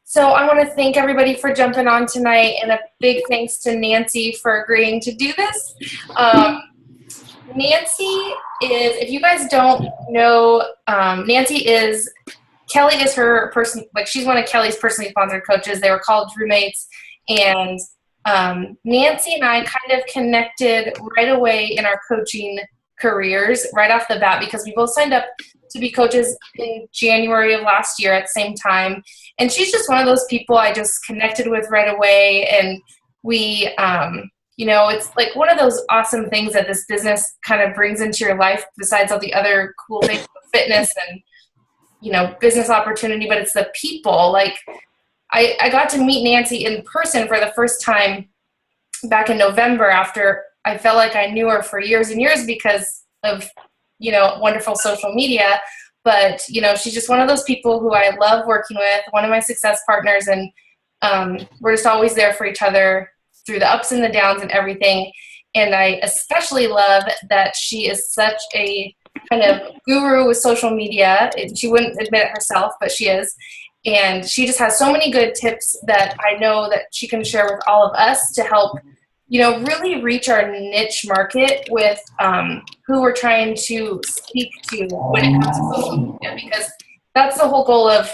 So I want to thank everybody for jumping on tonight, and a big thanks to Nancy for agreeing to do this. Nancy is, if you guys don't know, Kelly is her person, like she's one of Kelly's personally sponsored coaches. They were called roommates, and Nancy and I kind of connected right away in our coaching careers right off the bat because we both signed up to be coaches in January of last year at the same time. And she's just one of those people I just connected with right away. And we, it's like one of those awesome things that this business kind of brings into your life besides all the other cool things of fitness and, business opportunity, but it's the people. Like I got to meet Nancy in person for the first time back in November after I felt like I knew her for years and years because of, wonderful social media. But, she's just one of those people who I love working with, one of my success partners, and we're just always there for each other through the ups and the downs and everything. And I especially love that she is such a kind of guru with social media. She wouldn't admit it herself, but she is. And she just has so many good tips that I know that she can share with all of us to help, really reach our niche market with who we're trying to speak to when it comes to social media, because that's the whole goal of,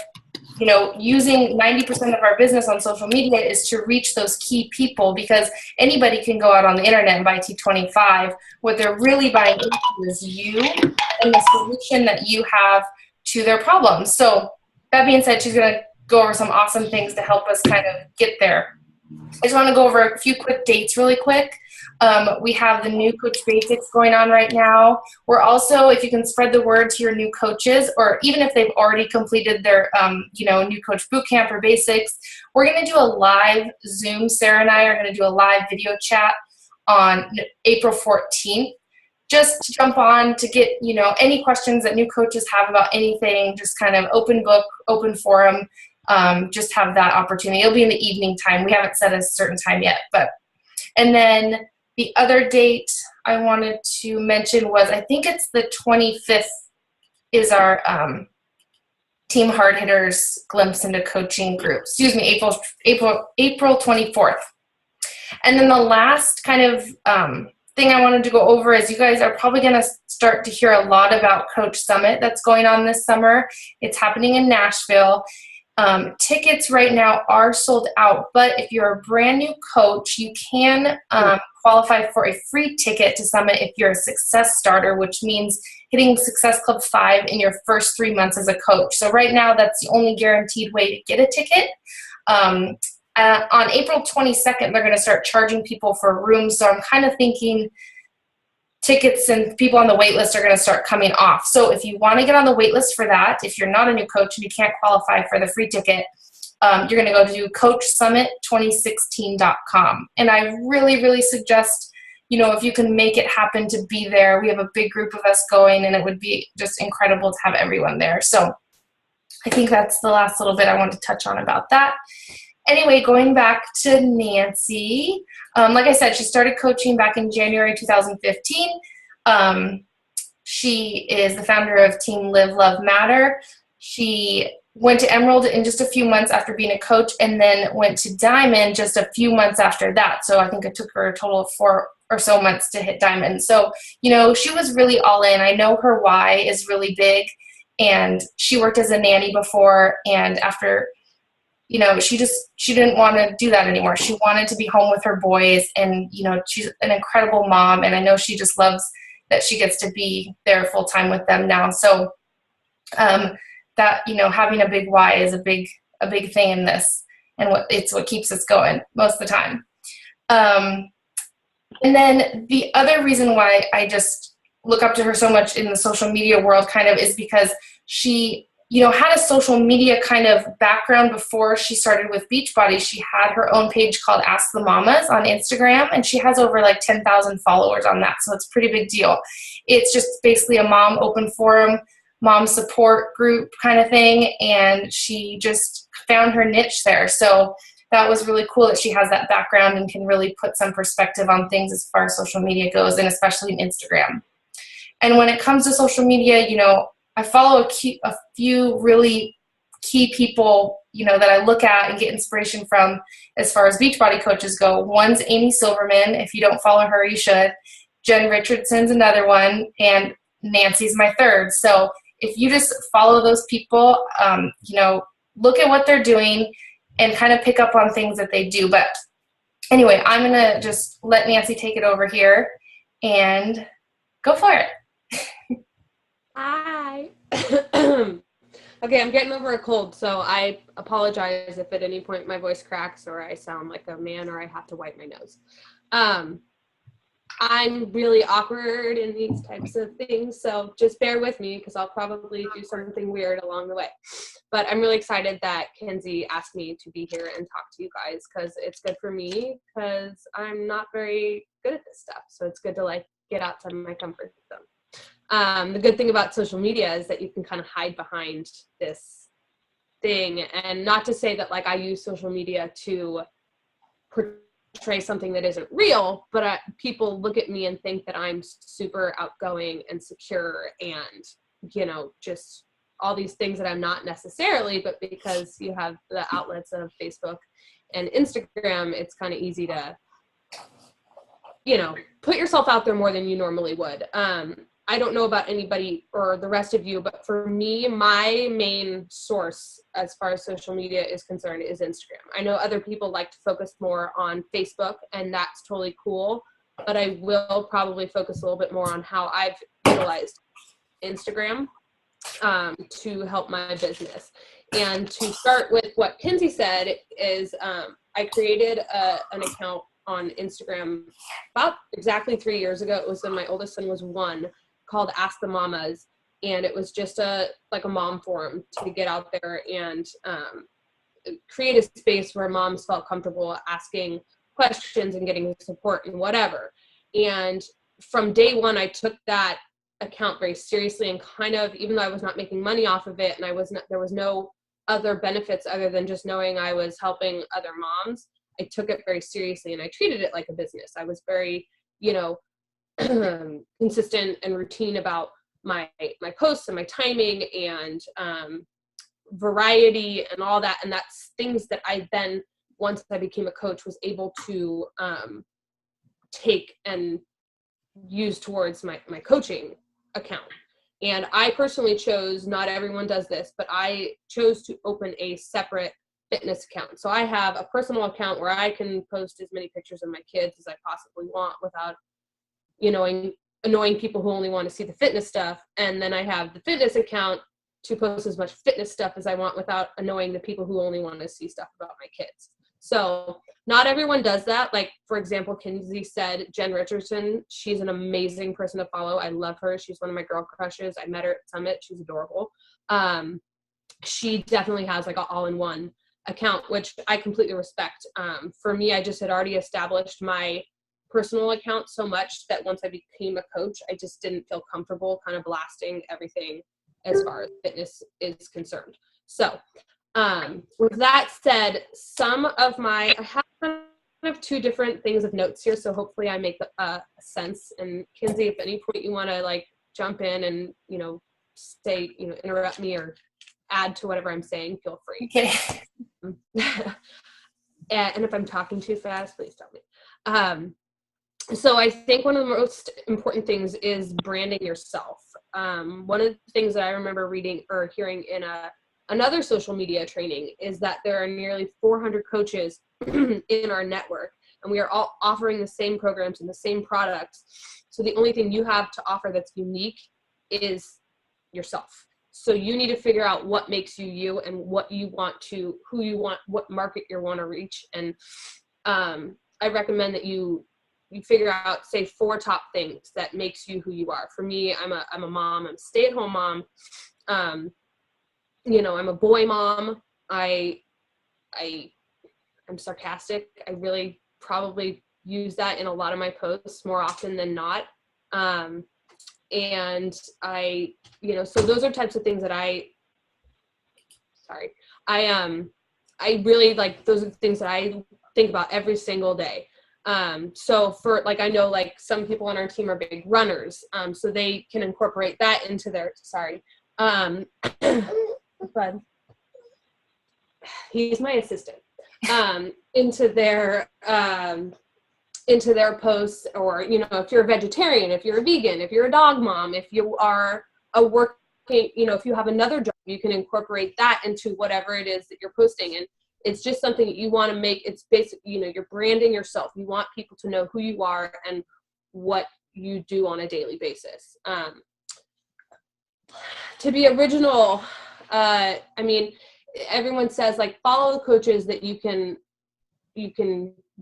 using 90% of our business on social media is to reach those key people, because anybody can go out on the internet and buy T25. What they're really buying into is you and the solution that you have to their problems. So that being said, she's going to go over some awesome things to help us kind of get there. I just want to go over a few quick dates really quick. We have the new Coach Basics going on right now. We're also, if you can spread the word to your new coaches, or even if they've already completed their, new coach bootcamp or basics, we're going to do a live Zoom. Sarah and I are going to do a live video chat on April 14th. Just to jump on to get, any questions that new coaches have about anything, just kind of open book, open forum. Just have that opportunity. It'll be in the evening time. We haven't set a certain time yet, and then the other date I wanted to mention was, I think it's the 25th is our Team Hard Hitters Glimpse into Coaching group. Excuse me, April 24th. And then the last kind of thing I wanted to go over is you guys are probably going to start to hear a lot about Coach Summit that's going on this summer. It's happening in Nashville. Tickets right now are sold out, but if you're a brand new coach, you can qualify for a free ticket to Summit if you're a success starter, which means hitting Success Club 5 in your first 3 months as a coach. So right now, that's the only guaranteed way to get a ticket. On April 22nd, they're going to start charging people for rooms, so I'm kind of thinking tickets and people on the wait list are going to start coming off. So if you want to get on the wait list for that, if you're not a new coach and you can't qualify for the free ticket, you're going to go to coachsummit2016.com. And I really, really suggest, if you can make it happen to be there. We have a big group of us going, and it would be just incredible to have everyone there. So I think that's the last little bit I wanted to touch on about that. Anyway, going back to Nancy, like I said, she started coaching back in January 2015. She is the founder of Team Live, Love, Matter. She went to Emerald in just a few months after being a coach, and then went to Diamond just a few months after that. So I think it took her a total of 4 or so months to hit Diamond. So, she was really all in. I know her why is really big, and she worked as a nanny before, and after she didn't want to do that anymore. She wanted to be home with her boys, and, she's an incredible mom, and I know she just loves that she gets to be there full time with them now. So, that, having a big why is a big thing in this, and what keeps us going most of the time. And then the other reason why I just look up to her so much in the social media world kind of is because she had a social media kind of background before she started with Beachbody. She had her own page called Ask the Mamas on Instagram, and she has over like 10,000 followers on that. So it's a pretty big deal. It's just basically a mom open forum, mom support group kind of thing. And she just found her niche there. So that was really cool that she has that background and can really put some perspective on things as far as social media goes, and especially in Instagram. And when it comes to social media, I follow a few really key people that I look at and get inspiration from as far as Beachbody coaches go. One's Amy Silverman. If you don't follow her, you should. Jen Richardson's another one, and Nancy's my third. So if you just follow those people, look at what they're doing and kind of pick up on things that they do. But anyway, I'm going to just let Nancy take it over here and go for it. Hi. Okay, I'm getting over a cold, so I apologize if at any point my voice cracks or I sound like a man or I have to wipe my nose. I'm really awkward in these types of things, so just bear with me because I'll probably do something weird along the way. But I'm really excited that Kenzie asked me to be here and talk to you guys because it's good for me because I'm not very good at this stuff. So it's good to like get outside my comfort zone. The good thing about social media is that you can kind of hide behind this thing, and not to say that like I use social media to portray something that isn't real, but people look at me and think that I'm super outgoing and secure and, just all these things that I'm not necessarily, but because you have the outlets of Facebook and Instagram, it's kind of easy to, put yourself out there more than you normally would. I don't know about anybody or the rest of you, but for me, my main source as far as social media is concerned is Instagram. I know other people like to focus more on Facebook, and that's totally cool, but I will probably focus a little bit more on how I've utilized Instagram to help my business. And to start with what Kinsey said is I created an account on Instagram about exactly 3 years ago. It was when my oldest son was 1, called Ask the Mamas, and it was just a mom forum to get out there and create a space where moms felt comfortable asking questions and getting support and whatever. And from day one, I took that account very seriously and kind of, even though I was not making money off of it and there was no other benefits other than just knowing I was helping other moms, I took it very seriously and I treated it like a business. I was very, consistent and routine about my posts and my timing and variety and all that. And that's things that I then, once I became a coach, was able to take and use towards my coaching account. And I personally chose, not everyone does this, but I chose to open a separate fitness account. So I have a personal account where I can post as many pictures of my kids as I possibly want without annoying people who only want to see the fitness stuff. And then I have the fitness account to post as much fitness stuff as I want without annoying the people who only want to see stuff about my kids. So not everyone does that. Like, for example, Kinsey said, Jen Richardson, she's an amazing person to follow. I love her. She's one of my girl crushes. I met her at Summit. She's adorable. She definitely has like an all-in-one account, which I completely respect. For me, I just had already established my personal account so much that once I became a coach, I just didn't feel comfortable kind of blasting everything as far as fitness is concerned. So with that said, I have kind of 2 different things of notes here, so hopefully I make sense. And Kinsey, if at any point you want to like jump in and, say, interrupt me or add to whatever I'm saying, feel free. Okay. And if I'm talking too fast, please tell me. So I think one of the most important things is branding yourself. One of the things that I remember reading or hearing in another social media training is that there are nearly 400 coaches in our network, and we are all offering the same programs and the same products. So the only thing you have to offer that's unique is yourself. So you need to figure out what makes you you and what you want to, who you want, what market you want to reach. And I recommend that you figure out, say, 4 top things that makes you who you are. For me, I'm a mom. I'm a stay-at-home mom. I'm a boy mom. I'm sarcastic. I really probably use that in a lot of my posts more often than not. And so those are types of things that I really like. Those are the things that I think about every single day. So for like, I know like some people on our team are big runners, so they can incorporate that into their, but he's my assistant, into their posts, or, you know, if you're a vegetarian, if you're a vegan, if you're a dog mom, if you are a working, you know, if you have another job, you can incorporate that into whatever it is that you're posting. And it's just something that you want to make. It's basic, you know, you're branding yourself. You want people to know who you are and what you do on a daily basis. To be original, I mean, everyone says, like, follow the coaches that you can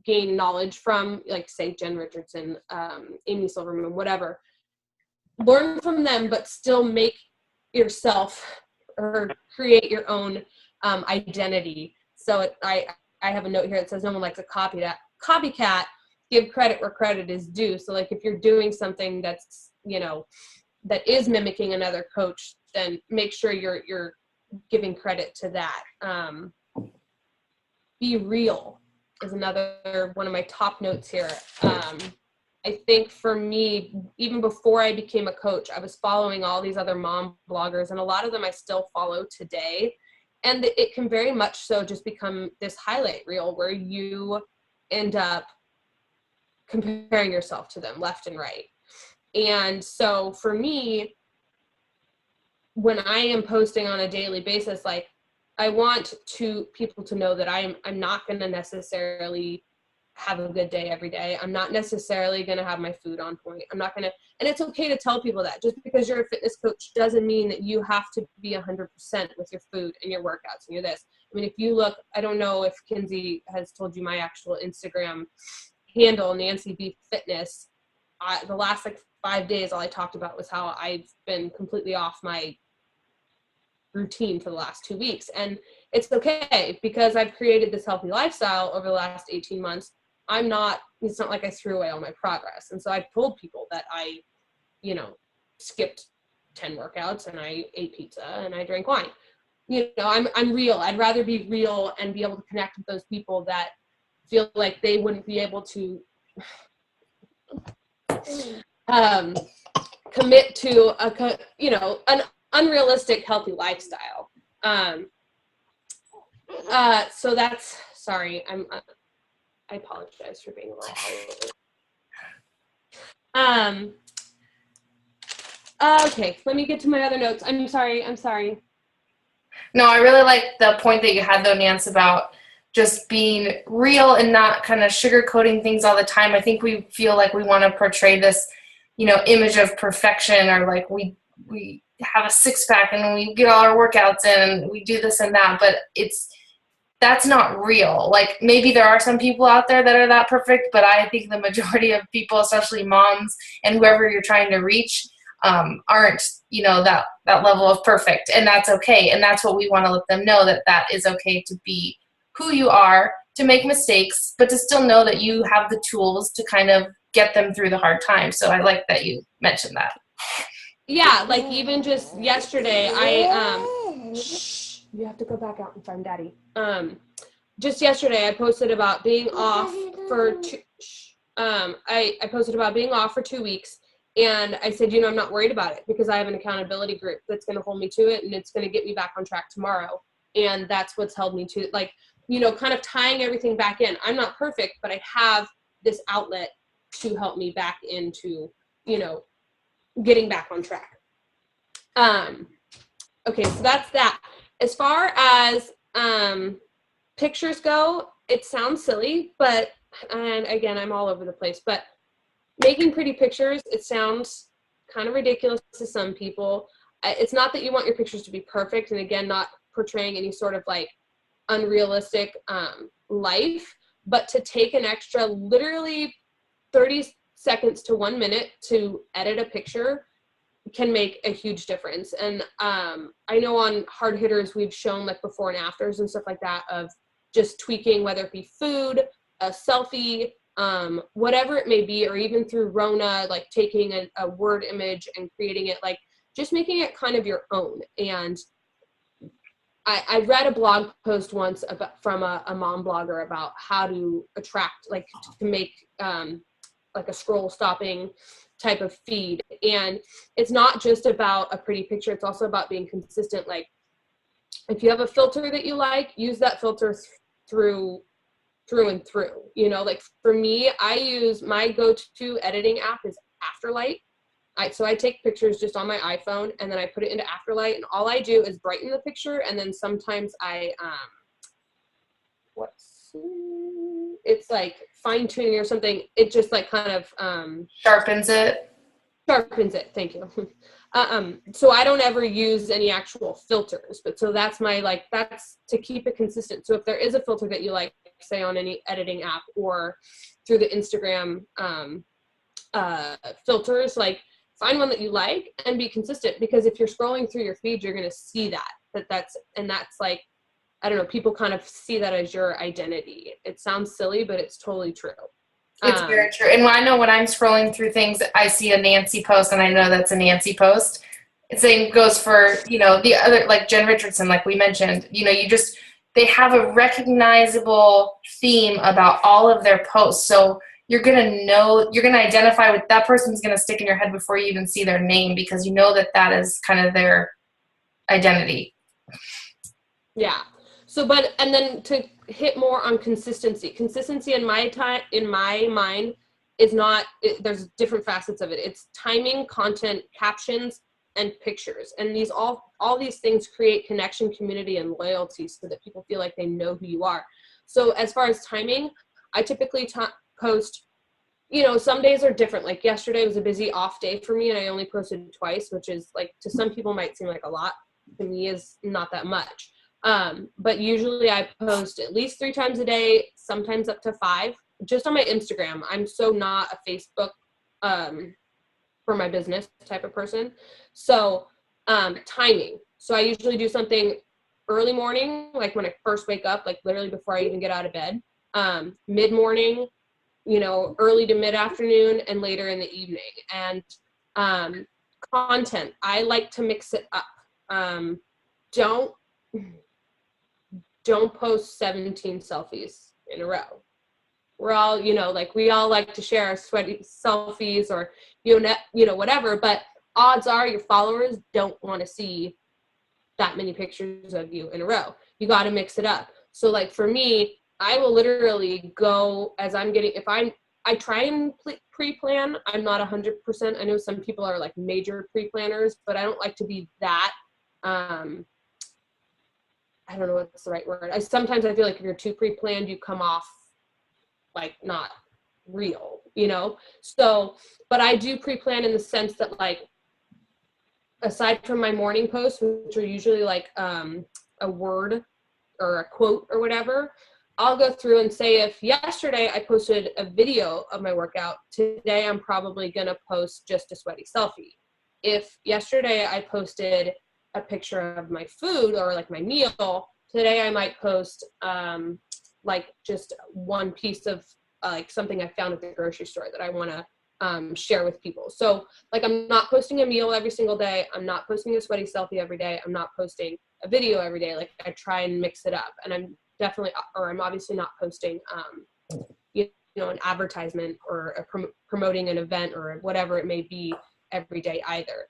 gain knowledge from, like, say, Jen Richardson, Amy Silverman, whatever. Learn from them, but still make yourself or create your own identity. So I have a note here that says no one likes a copycat. Give credit where credit is due. So, like, if you're doing something that's, you know, that is mimicking another coach, then make sure you're giving credit to that. Be real is another one of my top notes here. I think for me, even before I became a coach, I was following all these other mom bloggers, and a lot of them I still follow today. And it can very much so just become this highlight reel where you end up comparing yourself to them left and right. And so for me, when I am posting on a daily basis, like, I want people to know that I'm not going to necessarily have a good day every day. I'm not necessarily going to have my food on point. I'm not going to, and it's okay to tell people that. Just because you're a fitness coach doesn't mean that you have to be 100% with your food and your workouts and your this. I mean, if you look, I don't know if Kinsey has told you my actual Instagram handle, Nancy B Fitness. The last, like, 5 days, all I talked about was how I've been completely off my routine for the last 2 weeks. And it's okay, because I've created this healthy lifestyle over the last 18 months. It's not like I threw away all my progress. And so I've told people that I, you know, skipped 10 workouts and I ate pizza and I drank wine. You know, I'm real. I'd rather be real and be able to connect with those people that feel like they wouldn't be able to commit to an unrealistic healthy lifestyle. So that's, sorry, I apologize for being a little all over. Okay, let me get to my other notes. I'm sorry. No, I really like the point that you had, though, Nance, about just being real and not kind of sugarcoating things all the time. I think we feel like we want to portray this, you know, image of perfection, or like we have a six-pack and we get all our workouts in and we do this and that, but that's not real. Like, maybe there are some people out there that are that perfect, but I think the majority of people, especially moms and whoever you're trying to reach, aren't, you know, that level of perfect, and that's okay. And that's what we want to let them know, that is okay to be who you are, to make mistakes, but to still know that you have the tools to kind of get them through the hard times. So I like that you mentioned that. Yeah, like, even just yesterday, you have to go back out and find Daddy. Just yesterday, I posted about being off for I posted about being off for 2 weeks, and I said, you know, I'm not worried about it, because I have an accountability group that's going to hold me to it, and it's going to get me back on track tomorrow. And that's what's held me to, like, you know, kind of tying everything back in. I'm not perfect, but I have this outlet to help me back into, you know, getting back on track. Okay, so that's that. As far as pictures go, it sounds silly, and again, I'm all over the place, but making pretty pictures, it sounds kind of ridiculous to some people. It's not that you want your pictures to be perfect, and again, not portraying any sort of, like, unrealistic life, but to take an extra literally 30 seconds to 1 minute to edit a picture can make a huge difference. And I know on Hard Hitters, we've shown, like, before and afters and stuff like that, of just tweaking, whether it be food, a selfie, whatever it may be, or even through Rona, like taking a word image and creating it, like, just making it kind of your own. And I read a blog post once from a mom blogger about how to attract, like, to make like a scroll stopping type of feed. And it's not just about a pretty picture. It's also about being consistent. Like, if you have a filter that you like, use that filter through and through. You know, like for me, I use my go-to editing app is Afterlight. So I take pictures just on my iPhone, and then I put it into Afterlight, and all I do is brighten the picture, and then sometimes I it's like fine tuning or something. It just like kind of Sharpens it. Thank you. So I don't ever use any actual filters, but so that's that's to keep it consistent. So if there is a filter that you like, say on any editing app or through the Instagram filters, like find one that you like and be consistent, because if you're scrolling through your feed, you're going to see that's like, I don't know, people kind of see that as your identity. It sounds silly, but it's totally true. It's very true. And I know when I'm scrolling through things, I see a Nancy post, and I know that's a Nancy post. Same goes for, you know, the other, like Jen Richardson, like we mentioned. You know, they have a recognizable theme about all of their posts. So you're going to identify with that person's going to stick in your head before you even see their name, because you know that is kind of their identity. Yeah. So, and then to hit more on consistency in my mind is not, there's different facets of it. It's timing, content, captions, and pictures. And all these things create connection, community, and loyalty so that people feel like they know who you are. So as far as timing, I typically post, you know, some days are different. Like yesterday was a busy off day for me, and I only posted twice, which is like, to some people might seem like a lot. To me is not that much. But usually I post at least 3 times a day, sometimes up to 5, just on my Instagram. I'm so not a Facebook, for my business type of person. So, timing. So I usually do something early morning, like when I first wake up, like literally before I even get out of bed, mid-morning, you know, early to mid-afternoon, and later in the evening. And, content, I like to mix it up. Don't post 17 selfies in a row. We're all, you know, like we all like to share our sweaty selfies or, you know, whatever, but odds are your followers don't want to see that many pictures of you in a row. You got to mix it up. So like for me, I will literally go as I'm getting, I try and pre-plan. I'm not 100%. I know some people are like major pre-planners, but I don't like to be that, I don't know what's the right word. Sometimes I feel like if you're too pre-planned, you come off like not real, you know? So, but I do pre-plan in the sense that, like, aside from my morning posts, which are usually like a word or a quote or whatever, I'll go through and say, if yesterday I posted a video of my workout, today I'm probably going to post just a sweaty selfie. If yesterday I posted a picture of my food or like my meal, today I might post like just one piece of like something I found at the grocery store that I want to share with people. So like, I'm not posting a meal every single day. I'm not posting a sweaty selfie every day. I'm not posting a video every day. Like, I try and mix it up. And I'm obviously not posting you know, an advertisement or promoting an event or whatever it may be every day either.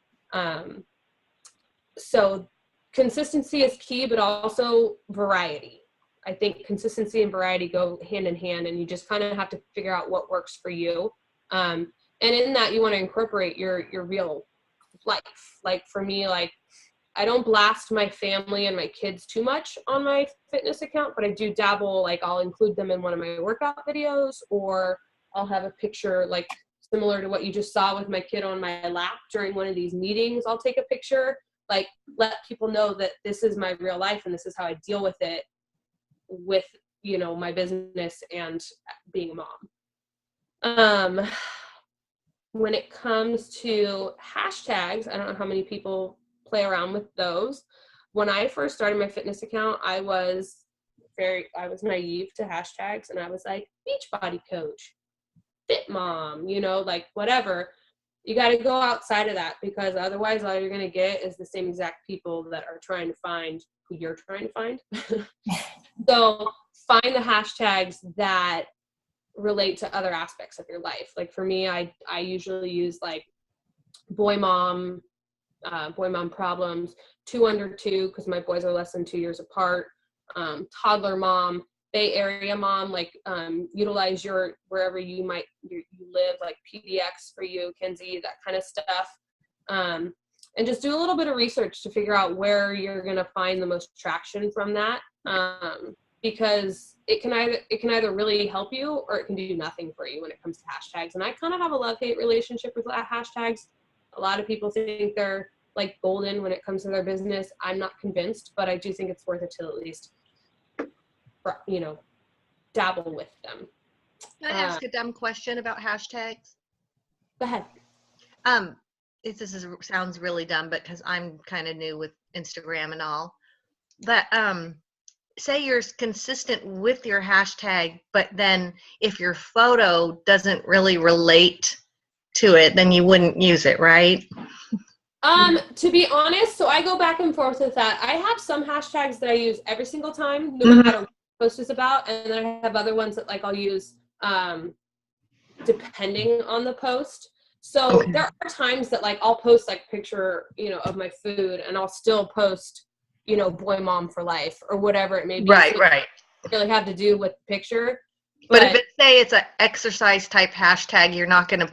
So consistency is key, but also variety. I think consistency and variety go hand in hand, and you just kind of have to figure out what works for you. And in that, you want to incorporate your real life. Like for me, like, I don't blast my family and my kids too much on my fitness account, but I do dabble. Like, I'll include them in one of my workout videos, or I'll have a picture like similar to what you just saw with my kid on my lap during one of these meetings. I'll take a picture, like, let people know that this is my real life and this is how I deal with it, with, you know, my business and being a mom. When it comes to hashtags, I don't know how many people play around with those. When I first started my fitness account, I was naive to hashtags, and I was like, Beachbody coach, fit mom, you know, like whatever. You got to go outside of that, because otherwise all you're going to get is the same exact people that are trying to find who you're trying to find. So find the hashtags that relate to other aspects of your life. Like for me, I usually use like boy mom problems, 2 under 2 because my boys are less than 2 years apart, toddler mom, Bay Area mom, like utilize your wherever you live, like PDX for you, Kenzie, that kind of stuff. And just do a little bit of research to figure out where you're going to find the most traction from that. Because it can either really help you or it can do nothing for you when it comes to hashtags. And I kind of have a love-hate relationship with hashtags. A lot of people think they're like golden when it comes to their business. I'm not convinced, but I do think it's worth it to at least, dabble with them. Can I ask a dumb question about hashtags? Go ahead. Sounds really dumb, but because I'm kind of new with Instagram and all, but say you're consistent with your hashtag, but then if your photo doesn't really relate to it, then you wouldn't use it, right? To be honest, so I go back and forth with that. I have some hashtags that I use every single time, no matter what the post is about, and then I have other ones that like I'll use depending on the post. So there are times that like I'll post like a picture, of my food, and I'll still post, boy mom for life or whatever it may be. Right, so right. Really have to do with the picture. But if it's an exercise type hashtag, you're not gonna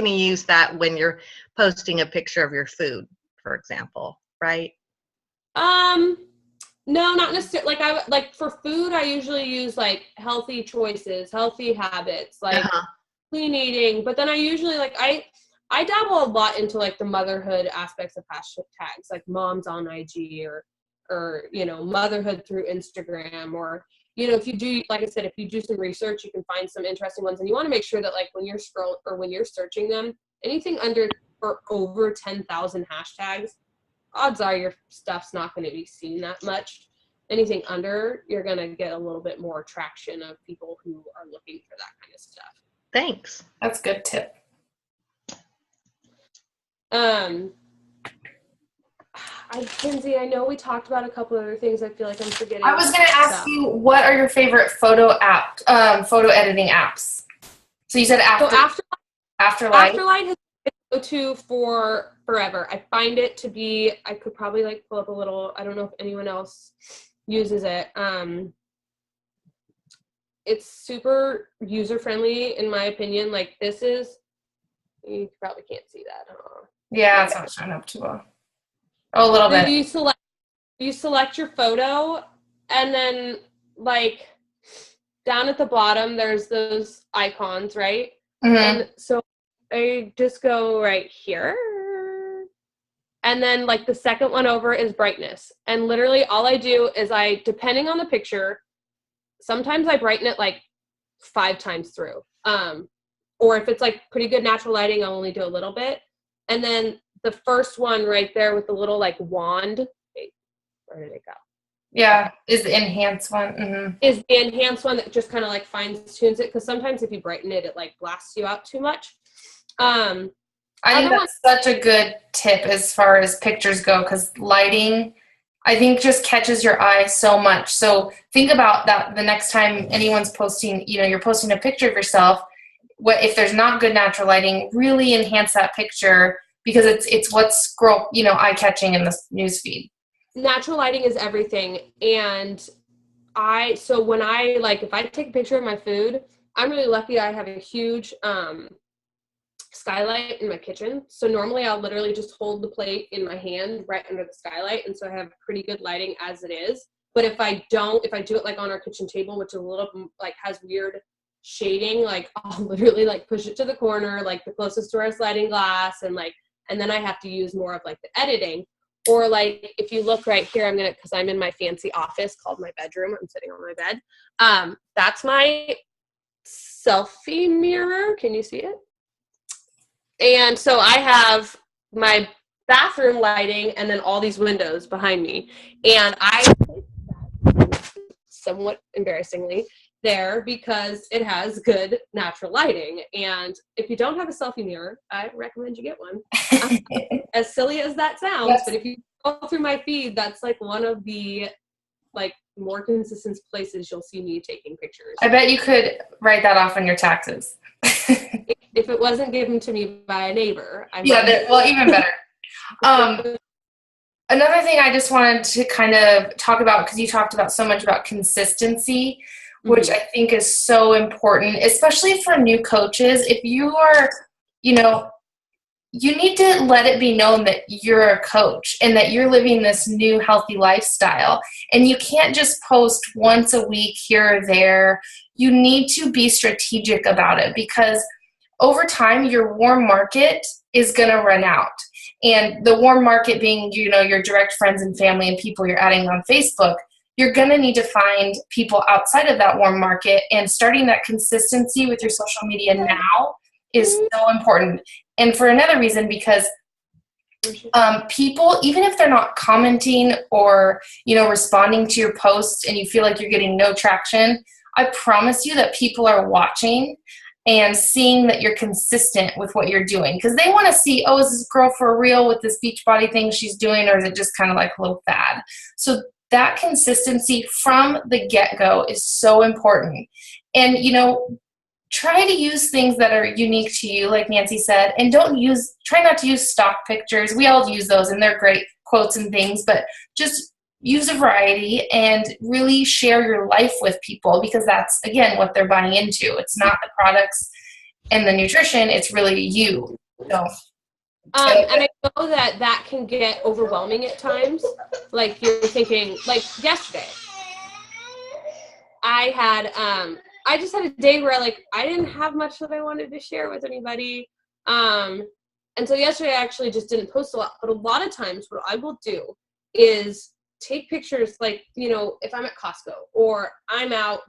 use that when you're posting a picture of your food, for example, right? No, not necessarily. Like for food, I usually use like healthy choices, healthy habits, like clean eating. But then I usually I dabble a lot into like the motherhood aspects of hashtags, like moms on IG or motherhood through Instagram, or if you do, like I said, if you do some research, you can find some interesting ones, and you want to make sure that like when you're when you're searching them, anything under or over 10,000 hashtags, odds are your stuff's not going to be seen that much. Anything under, you're going to get a little bit more traction of people who are looking for that kind of stuff. Thanks. That's a good tip. Kinsey, I know we talked about a couple other things. I feel like I'm forgetting. I was going to ask you, what are your favorite photo editing apps? So you said Afterlight. Afterlight has been my go-to for forever. I find it to be, I could probably like pull up a little, I don't know if anyone else uses it. It's super user-friendly in my opinion. Like this is, you probably can't see that, huh? Yeah, it's not showing up too well. Oh, a little bit. You select your photo, and then like down at the bottom, there's those icons, right? Mm-hmm. And so I just go right here. And then like the second one over is brightness. And literally all I do is depending on the picture, sometimes I brighten it like 5 times through. Or if it's like pretty good natural lighting, I'll only do a little bit. And then the first one right there with the little like wand, wait, where did it go? Yeah, is the enhanced one. Mm-hmm. Is the enhanced one that just kind of like fine tunes it, because sometimes if you brighten it, it like blasts you out too much. I think that's such a good tip as far as pictures go, because lighting, I think, just catches your eye so much. So think about that the next time anyone's posting, you're posting a picture of yourself. If there's not good natural lighting, really enhance that picture, because it's what's eye-catching in the news feed. Natural lighting is everything. And so when if I take a picture of my food, I'm really lucky I have a huge skylight in my kitchen. So normally I'll literally just hold the plate in my hand right under the skylight. And so I have pretty good lighting as it is. But if I do it like on our kitchen table, which is a little like has weird shading, like I'll literally like push it to the corner, like the closest to our sliding glass, and then I have to use more of like the editing. Or like if you look right here, because I'm in my fancy office called my bedroom, I'm sitting on my bed. That's my selfie mirror. Can you see it? And so I have my bathroom lighting and then all these windows behind me. And I placed that somewhat embarrassingly there because it has good natural lighting. And if you don't have a selfie mirror, I recommend you get one. As silly as that sounds, yes. But if you go through my feed, that's like one of the like more consistent places you'll see me taking pictures. I bet you could write that off on your taxes. If it wasn't given to me by a neighbor. Even better. Another thing I just wanted to kind of talk about, because you talked about so much about consistency, which I think is so important, especially for new coaches. If you are, you know, you need to let it be known that you're a coach and that you're living this new healthy lifestyle. And you can't just post once a week here or there. You need to be strategic about it, because over time, your warm market is going to run out. And the warm market being, your direct friends and family and people you're adding on Facebook, you're going to need to find people outside of that warm market, and starting that consistency with your social media now is so important. And for another reason, because people, even if they're not commenting or, responding to your posts and you feel like you're getting no traction, I promise you that people are watching and seeing that you're consistent with what you're doing, because they want to see, oh, is this girl for real with this Beachbody thing she's doing, or is it just kind of like a little fad? So that consistency from the get-go is so important. And, try to use things that are unique to you, like Nancy said, and try not to use stock pictures. We all use those, and they're great quotes and things, but just use a variety and really share your life with people, because that's, again, what they're buying into. It's not the products and the nutrition, it's really you. So, and I know that can get overwhelming at times. Like, you're thinking, like yesterday, I just had a day where I didn't have much that I wanted to share with anybody. And so yesterday I actually just didn't post a lot, but a lot of times what I will do is take pictures, if I'm at Costco, or I'm out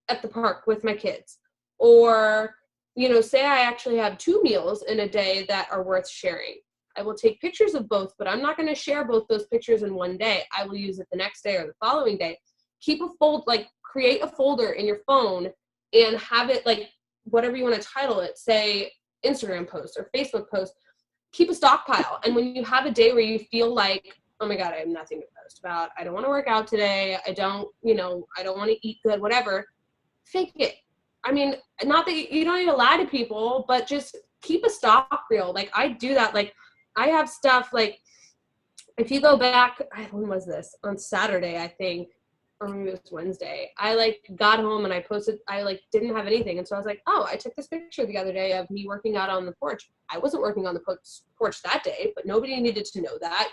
at the park with my kids, or, say I actually have 2 meals in a day that are worth sharing. I will take pictures of both, but I'm not going to share both those pictures in one day. I will use it the next day or the following day. Keep create a folder in your phone and have it whatever you want to title it, say Instagram post or Facebook post. Keep a stockpile. And when you have a day where you feel like, oh my God, I have nothing to post about, I don't want to work out today, I don't want to eat good, whatever, fake it. I mean, not that you don't need to lie to people, but just keep a stock reel. I do that. I have stuff if you go back, when was this? On Saturday, I think, or maybe it was Wednesday. I got home and I posted, I didn't have anything. And so I was like, oh, I took this picture the other day of me working out on the porch. I wasn't working on the porch that day, but nobody needed to know that,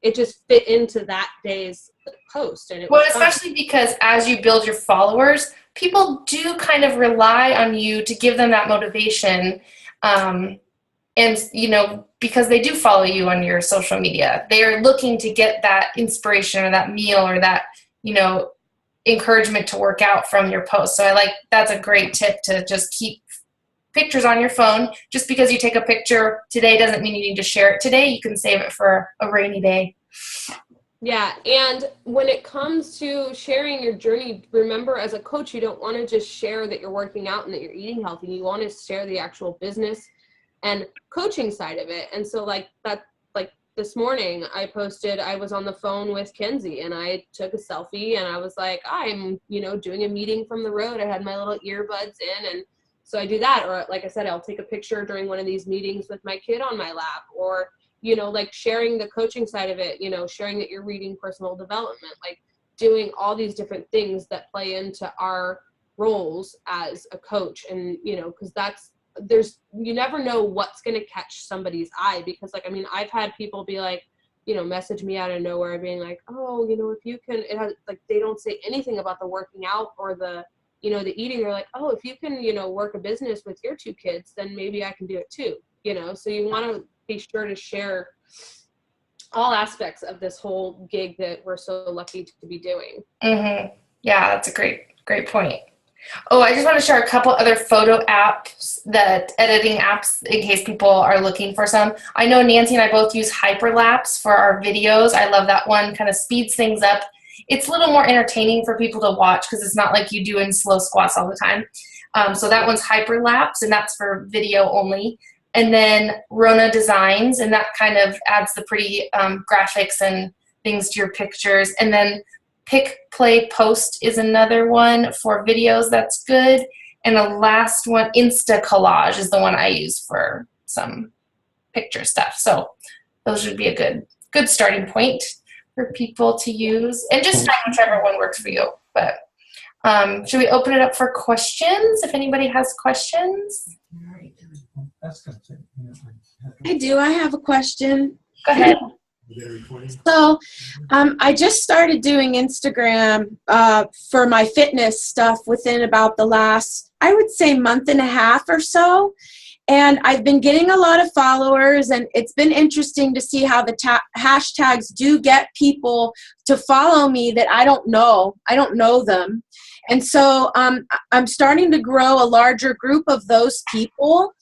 it just fit into that day's post. And it was especially because as you build your followers, people do kind of rely on you to give them that motivation. And, because they do follow you on your social media, they are looking to get that inspiration or that meal or that, encouragement to work out from your post. So that's a great tip, to just keep pictures on your phone. Just because you take a picture today doesn't mean you need to share it today. You can save it for a rainy day. Yeah. And when it comes to sharing your journey, remember, as a coach, you don't want to just share that you're working out and that you're eating healthy. You want to share the actual business and coaching side of it. And so this morning I posted, I was on the phone with Kenzie and I took a selfie and I was like, I'm, doing a meeting from the road. I had my little earbuds in. And so I do that. Or like I said, I'll take a picture during one of these meetings with my kid on my lap, or, sharing the coaching side of it, sharing that you're reading personal development, doing all these different things that play into our roles as a coach. And, because you never know what's going to catch somebody's eye, because I've had people be message me out of nowhere being like, oh, if you can, it has they don't say anything about the working out or the eating. They're like, oh, if you can, work a business with your 2 kids, then maybe I can do it too. So you want to be sure to share all aspects of this whole gig that we're so lucky to be doing. Mm-hmm. Yeah, that's a great point. Oh, I just want to share a couple other photo apps, editing apps, in case people are looking for some. I know Nancy and I both use Hyperlapse for our videos. I love that one. Kind of speeds things up. It's a little more entertaining for people to watch because it's not like you do in slow squats all the time. So that one's Hyperlapse, and that's for video only. And then Rona Designs, and that kind of adds the pretty graphics and things to your pictures. And then Pick, Play, Post is another one for videos that's good. And the last one, Insta Collage, is the one I use for some picture stuff. So those would be a good good starting point for people to use, and just find whichever one works for you. But should we open it up for questions if anybody has questions? I do. I have a question. Go ahead. So I just started doing Instagram for my fitness stuff within about the last, I would say, month and a half or so. And I've been getting a lot of followers, and it's been interesting to see how the hashtags do get people to follow me that I don't know. I don't know them. And so I'm starting to grow a larger group of those people,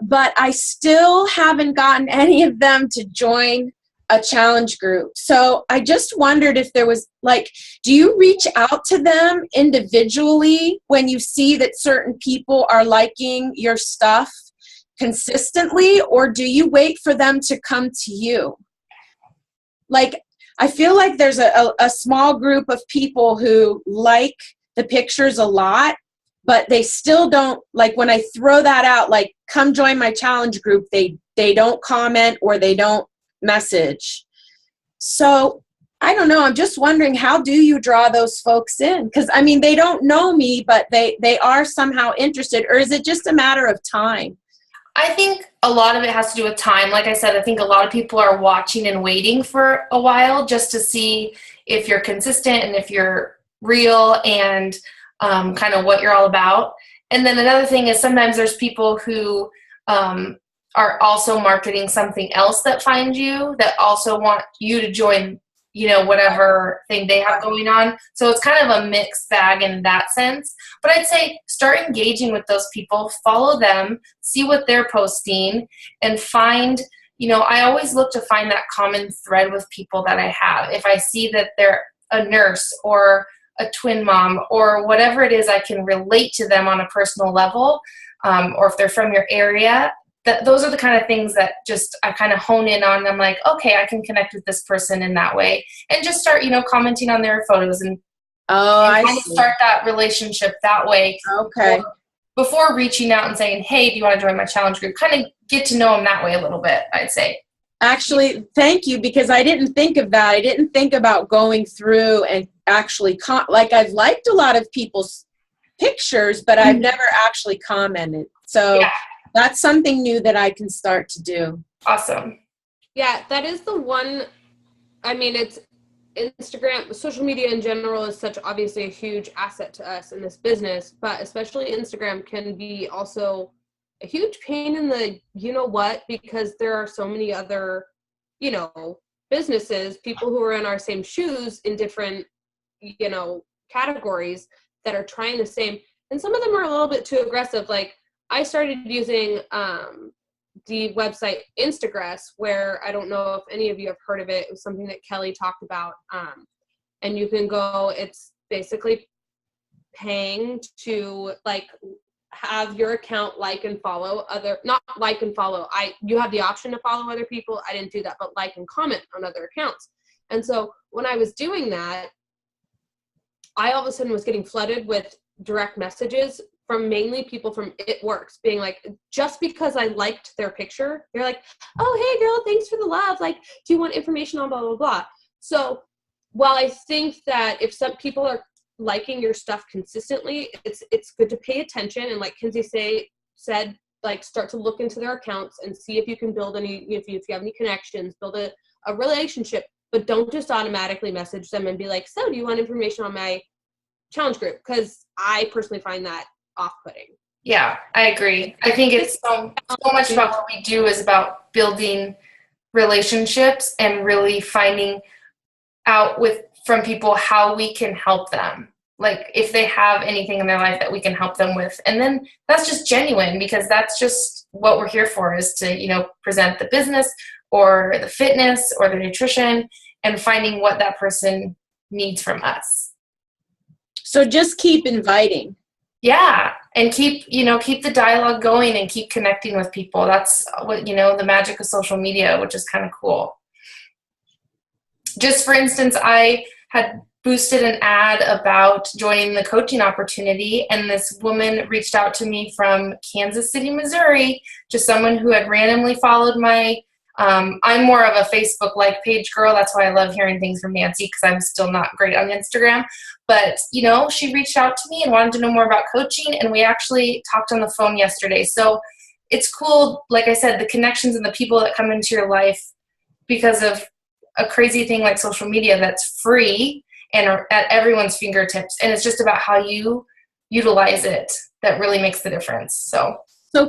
but I still haven't gotten any of them to join a challenge group. So I just wondered if there was, like, do you reach out to them individually when you see that certain people are liking your stuff consistently, or do you wait for them to come to you? Like, I feel like there's a small group of people who like the pictures a lot, but they still don't, like, when I throw that out, like, come join my challenge group, they don't comment or they don't message. So I don't know. I'm just wondering, how do you draw those folks in? Because, I mean, they don't know me, but they are somehow interested. Or is it just a matter of time? I think a lot of it has to do with time. Like I said, I think a lot of people are watching and waiting for a while just to see if you're consistent and if you're real and kind of what you're all about. And then another thing is sometimes there's people who are also marketing something else that find you, that also want you to join, you know, whatever thing they have going on. So it's kind of a mixed bag in that sense. But I'd say start engaging with those people, follow them, see what they're posting, and find, you know, I always look to find that common thread with people that I have. If I see that they're a nurse or a twin mom or whatever it is, I can relate to them on a personal level, or if they're from your area, those are the kind of things that just I kind of hone in on. And I'm like, okay, I can connect with this person in that way, and just start, you know, commenting on their photos and I kind of start that relationship that way. Okay. Before reaching out and saying, hey, do you want to join my challenge group? Kind of get to know them that way a little bit, I'd say. Actually, thank you, because I didn't think of that. I didn't think about going through and actually, like, I've liked a lot of people's pictures, but I've never actually commented. So yeah. That's something new that I can start to do. Awesome. Yeah, that is the one. I mean, it's Instagram, social media in general is such obviously a huge asset to us in this business, but especially Instagram can be also a huge pain in the, you know what, because there are so many other, you know, businesses, people who are in our same shoes in different, you know, categories that are trying the same. And some of them are a little bit too aggressive. Like, I started using the website Instagress, where I don't know if any of you have heard of it. It was something that Kelly talked about. And you can go, it's basically paying to, like, have your account like and follow other, not like and follow. You have the option to follow other people. I didn't do that, but like and comment on other accounts. And so when I was doing that, I all of a sudden was getting flooded with direct messages from mainly people from It Works, being like, just because I liked their picture, they're like, oh, hey girl, thanks for the love. Like, do you want information on blah, blah, blah? So while I think that if some people are liking your stuff consistently, it's good to pay attention. And like Kinsey said, like, start to look into their accounts and see if you can build any, if you have any connections, build a relationship, but don't just automatically message them and be like, so do you want information on my challenge group? Because I personally find that off-putting. Yeah, I agree. I think it's so much about what we do is about building relationships and really finding out from people how we can help them. Like, if they have anything in their life that we can help them with. And then that's just genuine, because that's just what we're here for, is to, you know, present the business or the fitness or the nutrition and finding what that person needs from us. So just keep inviting. Yeah. And keep the dialogue going and keep connecting with people. That's what, you know, the magic of social media, which is kind of cool. Just for instance, I had boosted an ad about joining the coaching opportunity, and this woman reached out to me from Kansas City, Missouri, just someone who had randomly followed my I'm more of a Facebook like page girl. That's why I love hearing things from Nancy, because I'm still not great on Instagram. But, you know, she reached out to me and wanted to know more about coaching, and we actually talked on the phone yesterday. So it's cool, like I said, the connections and the people that come into your life because of a crazy thing like social media that's free and are at everyone's fingertips. And it's just about how you utilize it that really makes the difference. So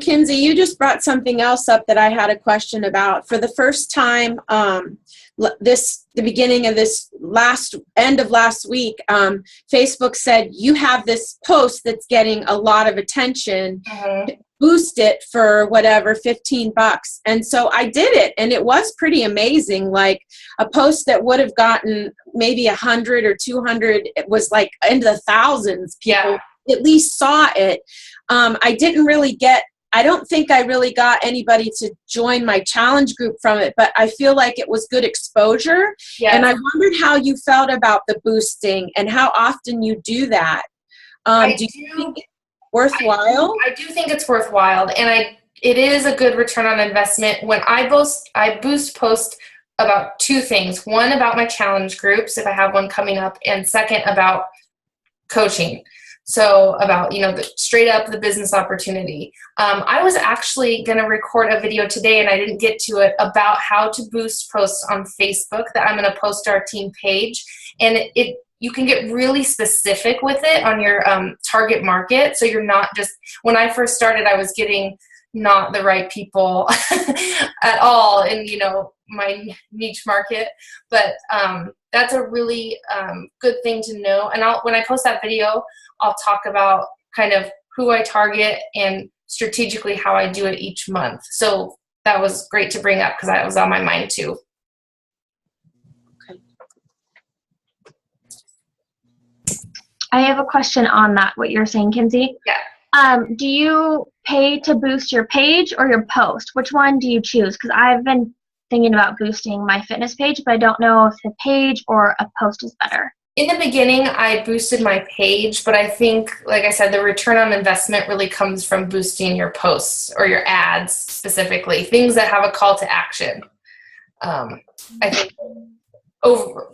Kinsey, you just brought something else up that I had a question about. For the first time, the beginning of this end of last week, Facebook said you have this post that's getting a lot of attention. Boost it for whatever, $15. And so I did it, and it was pretty amazing. Like a post that would have gotten maybe 100 or 200, it was like into the thousands. People at least saw it. I don't think I really got anybody to join my challenge group from it, but I feel like it was good exposure. Yes. And I wondered how you felt about the boosting and how often you do that. Do you think it's worthwhile? I do think it's worthwhile, and it is a good return on investment. When I boost post about two things. One, about my challenge groups, if I have one coming up, and second, about coaching. So about, you know, straight up the business opportunity. I was actually going to record a video today, and I didn't get to it, about how to boost posts on Facebook that I'm going to post to our team page. And you can get really specific with it on your target market. So you're not just, when I first started, I was getting not the right people at all in, you know, my niche market. But that's a really good thing to know. And when I post that video, I'll talk about kind of who I target and strategically how I do it each month. So that was great to bring up because that was on my mind too. Okay. I have a question on that, what you're saying, Kinsey. Yeah. Do you pay to boost your page or your post? Which one do you choose? Because I've been thinking about boosting my fitness page, but I don't know if the page or a post is better. In the beginning, I boosted my page, but I think, like I said, the return on investment really comes from boosting your posts or your ads specifically, things that have a call to action. I think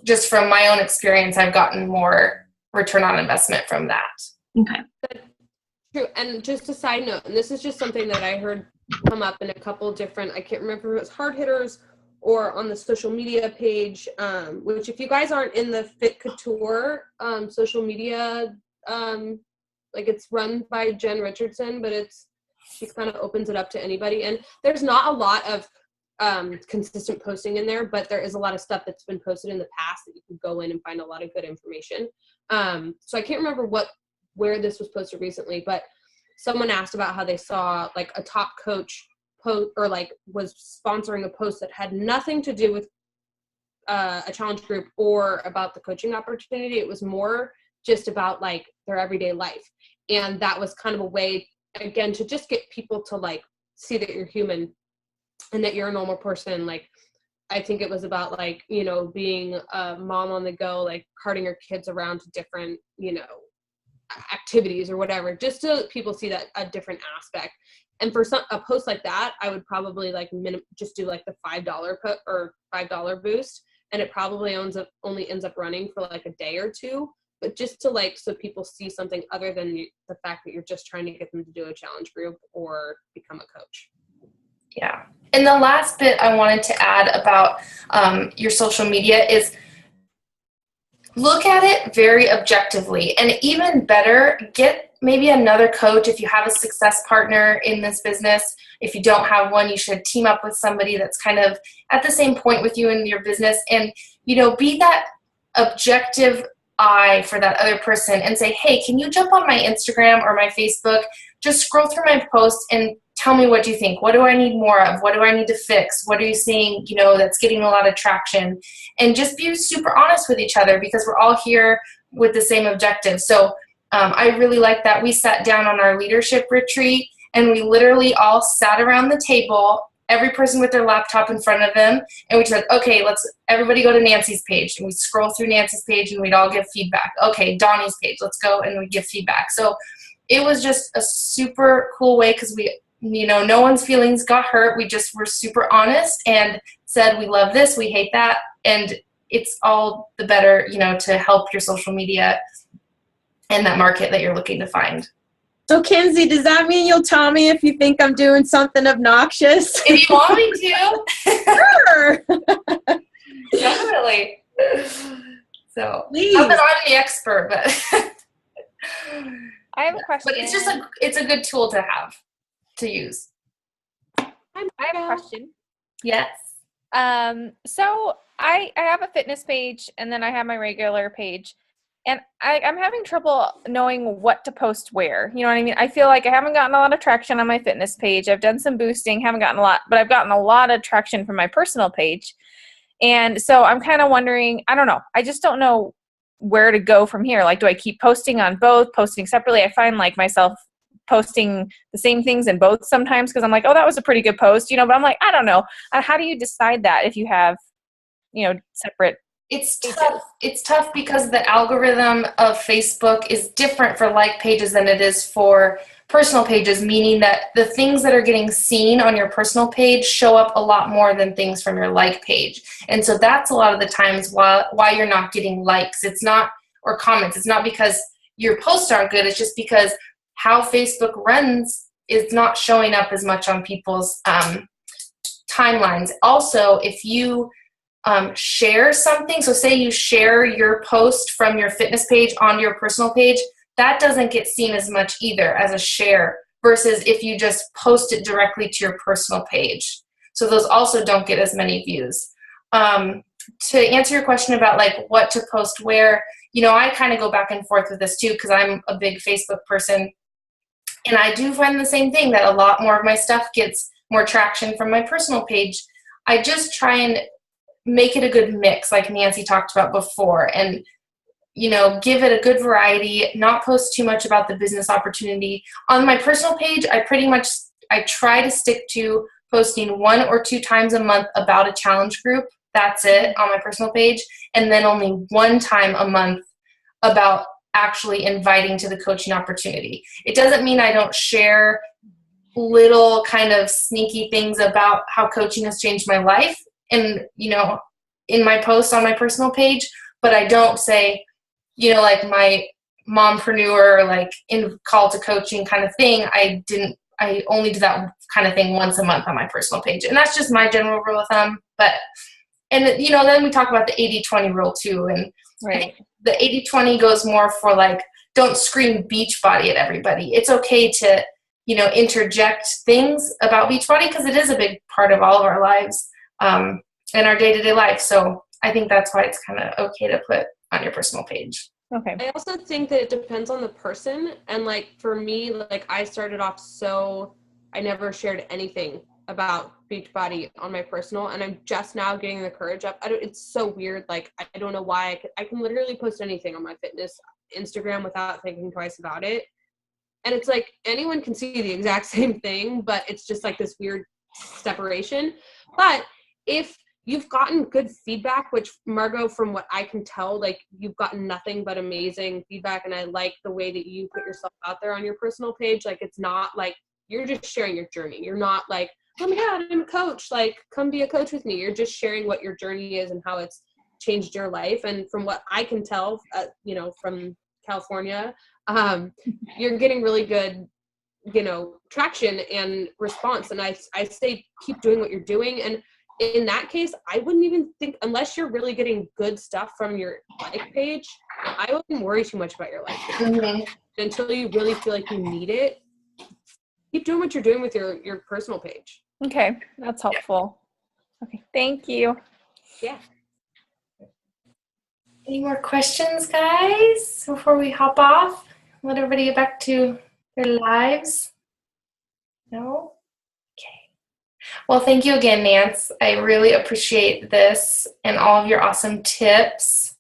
just from my own experience, I've gotten more return on investment from that. Okay. True. And just a side note, and this is just something that I heard come up in a couple different, I can't remember if it was Hard Hitters or on the social media page, which if you guys aren't in the Fit Couture social media, like it's run by Jen Richardson, but she kind of opens it up to anybody. And there's not a lot of consistent posting in there, but there is a lot of stuff that's been posted in the past that you can go in and find a lot of good information. So I can't remember where this was posted recently, but someone asked about how they saw like a top coach post or like was sponsoring a post that had nothing to do with a challenge group or about the coaching opportunity. It was more just about like their everyday life. And that was kind of a way, again, to just get people to like see that you're human and that you're a normal person. Like, I think it was about like, you know, being a mom on the go, like carting your kids around to different, you know, activities or whatever, just so people see that a different aspect. And for a post like that, I would probably like just do like the $5 boost, and it probably only ends up running for like a day or two, but just to like, so people see something other than the fact that you're just trying to get them to do a challenge group or become a coach. Yeah. And the last bit I wanted to add about your social media is look at it very objectively, and even better, get maybe another coach. If you have a success partner in this business, if you don't have one, you should team up with somebody that's kind of at the same point with you in your business, and, you know, be that objective eye for that other person and say, hey, can you jump on my Instagram or my Facebook, just scroll through my posts and tell me what you think. What do I need more of? What do I need to fix? What are you seeing, you know, that's getting a lot of traction? And just be super honest with each other, because we're all here with the same objective. So I really like that. We sat down on our leadership retreat, and we literally all sat around the table, every person with their laptop in front of them, and we said, okay, let's everybody go to Nancy's page. And we scroll through Nancy's page, and we'd all give feedback. Okay, Donnie's page, let's go, and we give feedback. So it was just a super cool way, because we no one's feelings got hurt. We just were super honest and said, we love this, we hate that. And it's all the better, to help your social media and that market that you're looking to find. So, Kenzie, does that mean you'll tell me if you think I'm doing something obnoxious? If you want me to. Sure. Definitely. So, Please. not that I'm the expert, but I have a question. But it's a good tool to have, to use. I have a question. Yes. So I have a fitness page, and then I have my regular page, and I'm having trouble knowing what to post where. You know what I mean? I feel like I haven't gotten a lot of traction on my fitness page. I've done some boosting, haven't gotten a lot, but I've gotten a lot of traction from my personal page. And so I'm kind of wondering, I don't know. I just don't know where to go from here. Like, do I keep posting on both, posting separately? I find like myself posting the same things in both sometimes because I'm like, oh, that was a pretty good post, but I'm like, I don't know. How do you decide that if you have, separate? It's tough. It's tough because the algorithm of Facebook is different for like pages than it is for personal pages, meaning that the things that are getting seen on your personal page show up a lot more than things from your like page. And so that's a lot of the times why you're not getting likes. It's not, or comments. It's not because your posts aren't good. It's just because how Facebook runs is not showing up as much on people's timelines. Also, if you share something, so say you share your post from your fitness page onto your personal page, that doesn't get seen as much either as a share versus if you just post it directly to your personal page. So those also don't get as many views. To answer your question about like what to post where, I kind of go back and forth with this too because I'm a big Facebook person. And I do find the same thing, that a lot more of my stuff gets more traction from my personal page. I just try and make it a good mix like Nancy talked about before, and give it a good variety, not post too much about the business opportunity. On my personal page, I try to stick to posting 1 or 2 times a month about a challenge group. That's it on my personal page. And then only 1 time a month about actually inviting to the coaching opportunity. It doesn't mean I don't share little kind of sneaky things about how coaching has changed my life and, in my posts on my personal page, but I don't say, like my mompreneur, like in call to coaching kind of thing. I only do that kind of thing once a month on my personal page. And that's just my general rule of thumb. And then we talk about the 80-20 rule too. And Right. The 80-20 goes more for like, don't scream Beachbody at everybody. It's okay to, interject things about Beachbody because it is a big part of all of our lives and our day-to-day life. So I think that's why it's kind of okay to put on your personal page. Okay. I also think that it depends on the person. And like for me, like I started off I never shared anything about Beachbody on my personal, and I'm just now getting the courage up. It's so weird. Like I don't know why I can literally post anything on my fitness Instagram without thinking twice about it. And it's like anyone can see the exact same thing, but it's just like this weird separation. But if you've gotten good feedback, which Margot, from what I can tell, like you've gotten nothing but amazing feedback. And I like the way that you put yourself out there on your personal page. Like, it's not like you're just sharing your journey. You're not like, oh my God, I'm a coach. Like, come be a coach with me. You're just sharing what your journey is and how it's changed your life. And from what I can tell, from California, you're getting really good, traction and response. And I say, keep doing what you're doing. And in that case, I wouldn't even think, unless you're really getting good stuff from your like page, I wouldn't worry too much about your like page. Mm-hmm. Until you really feel like you need it. Keep doing what you're doing with your personal page. Okay. That's helpful. Okay. Thank you. Yeah. Any more questions, guys, before we hop off? Let everybody get back to their lives? No? Okay. Well, thank you again, Nance. I really appreciate this and all of your awesome tips,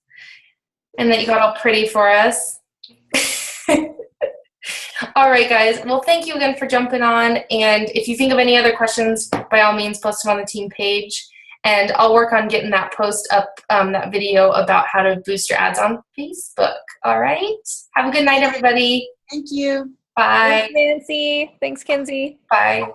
and that you got all pretty for us. All right, guys. Well, thank you again for jumping on. And if you think of any other questions, by all means, post them on the team page. And I'll work on getting that post up, that video about how to boost your ads on Facebook. All right. Have a good night, everybody. Thank you. Bye. Thanks, Nancy. Thanks, Kinsey. Bye.